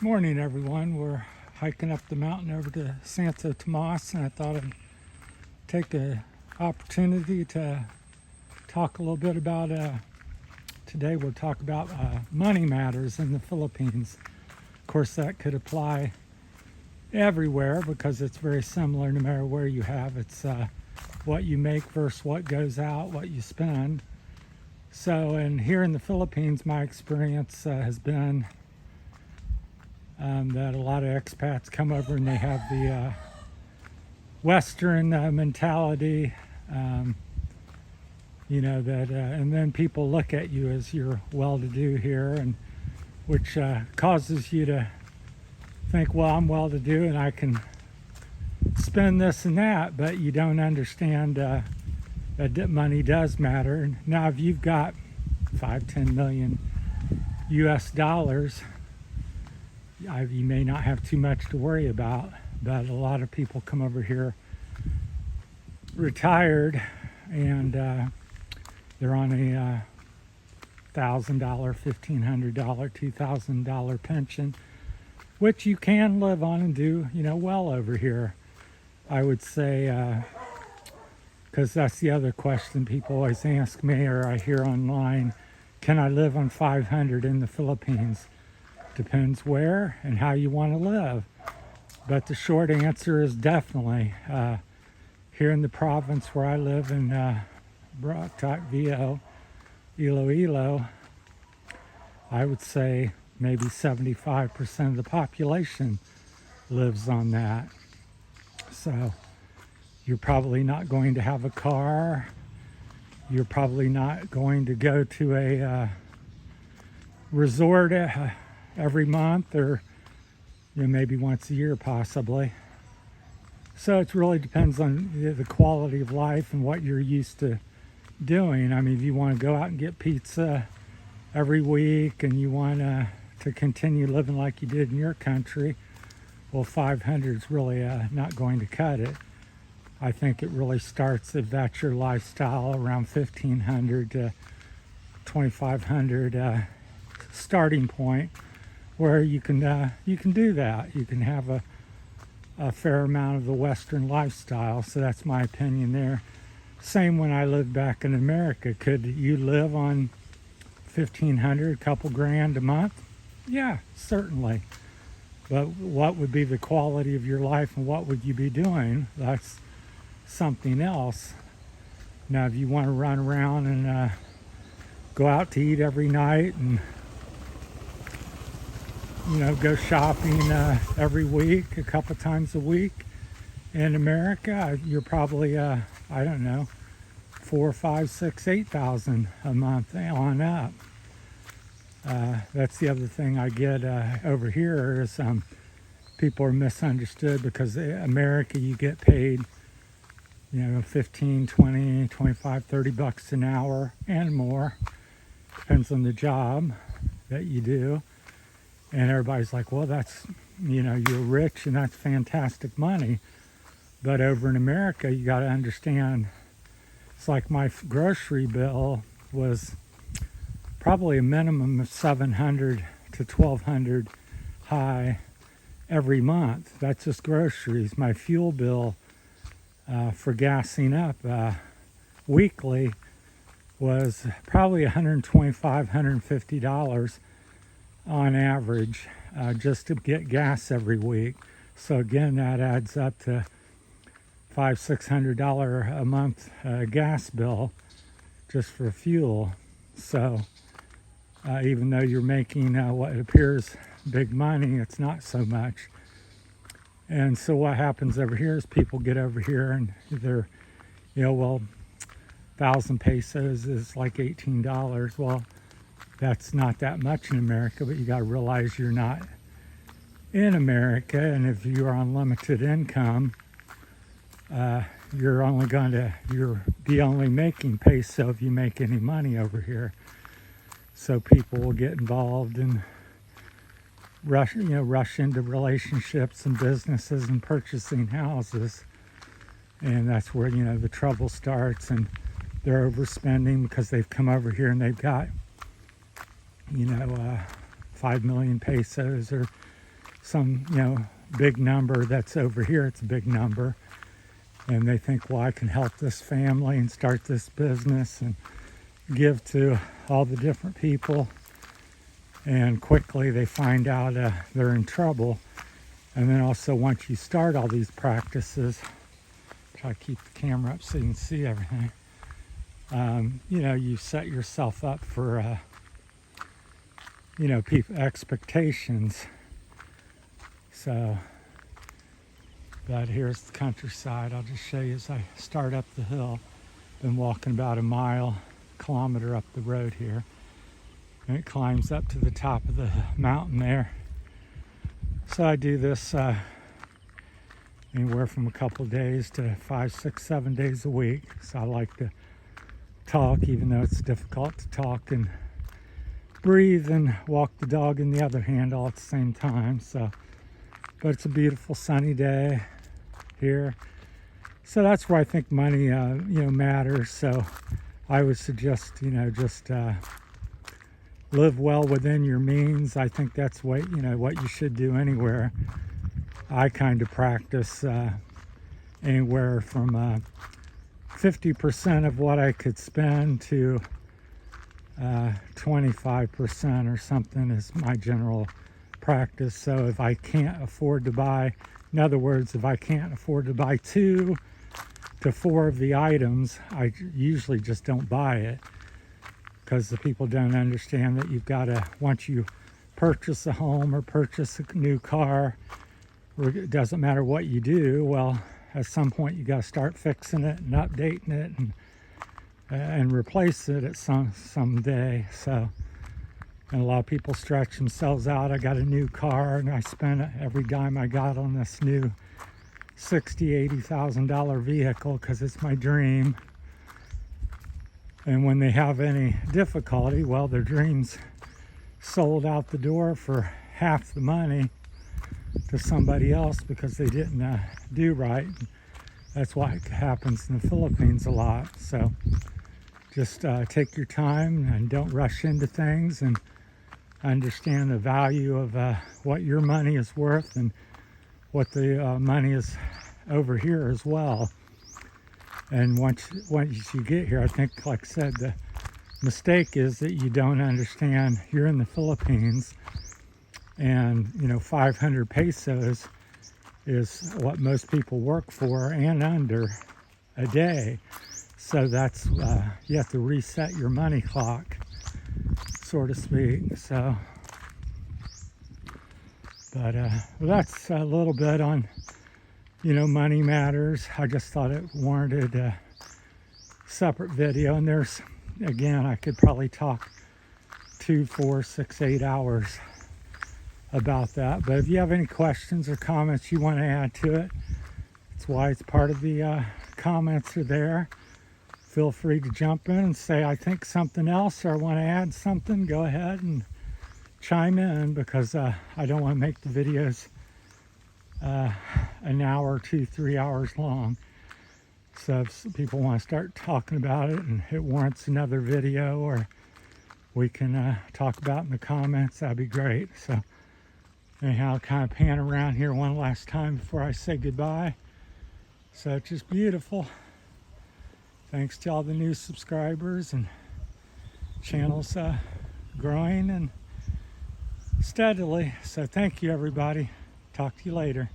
Morning, everyone. We're hiking up the mountain over to Santo Tomas, and I thought I'd take the opportunity to talk a little bit about, today we'll talk about money matters in the Philippines. Of course, that could apply everywhere because it's very similar no matter where you have. It's what you make versus what goes out, what you spend. So, and here in the Philippines, my experience has been that a lot of expats come over and they have the Western mentality, and then people look at you as you're well-to-do here, and which causes you to think, well, I'm well-to-do and I can spend this and that, but you don't understand that money does matter. Now, if you've got 5-10 million US dollars, you may not have too much to worry about, but a lot of people come over here retired and they're on a $1,000, $1,500, $2,000 pension, which you can live on and do, well over here. I would say, because that's the other question people always ask me, or I hear online, can I live on 500 in the Philippines? Depends where and how you want to live. But the short answer is definitely. Here in the province where I live in Brocktock, Iloilo, I would say maybe 75% of the population lives on that. So you're probably not going to have a car. You're probably not going to go to a resort every month, or maybe once a year possibly. So it really depends on the quality of life and what you're used to doing. I mean, if you want to go out and get pizza every week and you want to continue living like you did in your country, well, 500 is really not going to cut it. I think it really starts, if that's your lifestyle, around 1,500 to 2,500 starting point, where you can do that. You can have a fair amount of the Western lifestyle. So that's my opinion there. Same when I lived back in America. Could you live on 1,500, a couple grand a month? Yeah, certainly. But what would be the quality of your life and what would you be doing? That's something else. Now, if you want to run around and go out to eat every night and go shopping every week, a couple times a week in America, you're probably, 4, 5, 6, 8,000 a month on up. That's the other thing I get over here is people are misunderstood because in America you get paid, 15, 20, 25, 30 bucks an hour and more. Depends on the job that you do. And everybody's like, well, that's, you're rich and that's fantastic money. But over in America, you got to understand, it's like my grocery bill was probably a minimum of 700 to 1,200 high every month. That's just groceries. My fuel bill for gassing up weekly was probably $125, $150 on average, just to get gas every week. So again, that adds up to $500-$600 a month gas bill just for fuel. So even though you're making what appears big money, it's not so much. And so what happens over here is people get over here and they're, 1,000 pesos is like $18. Well, that's not that much in America, but you got to realize you're not in America, and if you're on limited income, you're be only making peso if you make any money over here. So people will get involved and rush into relationships and businesses and purchasing houses, and that's where the trouble starts, and they're overspending because they've come over here and they've got 5 million pesos or some, big number that's over here. It's a big number. And they think, well, I can help this family and start this business and give to all the different people. And quickly they find out they're in trouble. And then also once you start all these practices, try to keep the camera up so you can see everything. You set yourself up for, people expectations. So, but here's the countryside. I'll just show you as I start up the hill. Been walking about a kilometer up the road here. And it climbs up to the top of the mountain there. So I do this anywhere from a couple of days to 5, 6, 7 days a week. So I like to talk, even though it's difficult to talk and breathe and walk the dog in the other hand all at the same time. But it's a beautiful sunny day here. So that's where I think money, matters. So I would suggest, just live well within your means. I think that's what you should do anywhere. I kind of practice anywhere from 50% of what I could spend to 25% or something is my general practice. So if I can't afford to buy, in other words, if I can't afford to buy 2 to 4 of the items, I usually just don't buy it, because the people don't understand that you've got to, once you purchase a home or purchase a new car, or it doesn't matter what you do, well, at some point you got to start fixing it and updating it and replace it at some day. So, and a lot of people stretch themselves out. I got a new car and I spent every dime I got on this new $60,000-$80,000 vehicle because it's my dream. And when they have any difficulty, well, their dreams sold out the door for half the money to somebody else because they didn't do right. That's why it happens in the Philippines a lot. So just take your time and don't rush into things, and understand the value of what your money is worth and what the money is over here as well. And once you get here, I think, like I said, the mistake is that you don't understand you're in the Philippines, and 500 pesos is what most people work for and under a day. So that's you have to reset your money clock, so to speak. So, but that's a little bit on money matters. I just thought it warranted a separate video, and there's, again, I could probably talk 2, 4, 6, 8 hours about that. But if you have any questions or comments you want to add to it, that's why it's part of the comments are there. Feel free to jump in and say, I think something else, or I want to add something. Go ahead and chime in, because I don't want to make the videos an hour, 2, 3 hours long. So if people want to start talking about it and it warrants another video, or we can talk about it in the comments, that'd be great. So anyhow, I'll kind of pan around here one last time before I say goodbye. So it's just beautiful. Thanks to all the new subscribers, and channels growing and steadily. So thank you, everybody. Talk to you later.